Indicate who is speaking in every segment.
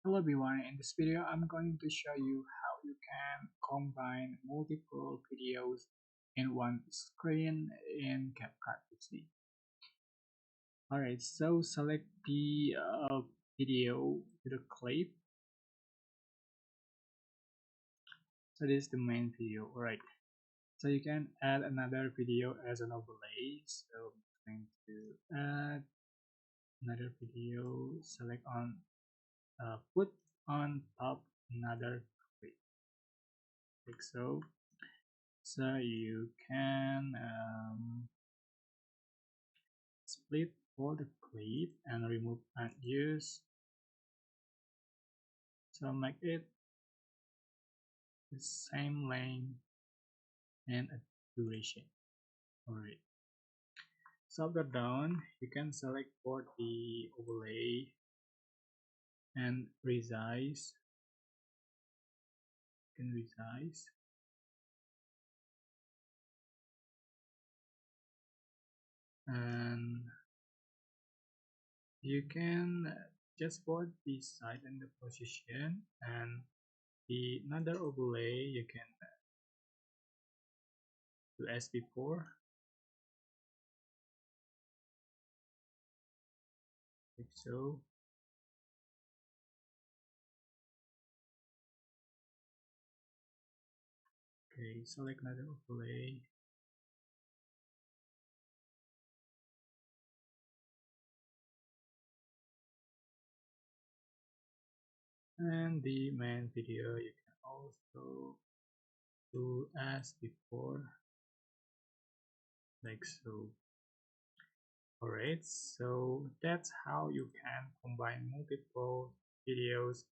Speaker 1: Hello everyone, in this video I'm going to show you how you can combine multiple videos in one screen in CapCut PC. Alright, so select the video with a clip. So this is the main video. Alright, so you can add another video as an overlay. So I'm going to add another video, select on put on top another clip, like so. So you can split all the clip and remove unused. So make it the same length and a duration. Alright. So after done, you can select for the overlay and resize. You can resize and you can just put the side and the position, and the another overlay you can do as before, like so. Okay, select another overlay and the main video you can also do as before, like so. Alright, so that's how you can combine multiple videos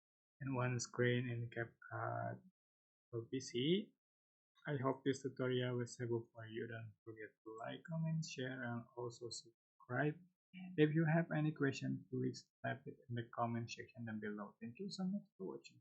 Speaker 1: in one screen in CapCut PC. I hope this tutorial was helpful for you. Don't forget to like, comment, share, and also subscribe. If you have any question, please type it in the comment section down below. Thank you so much for watching.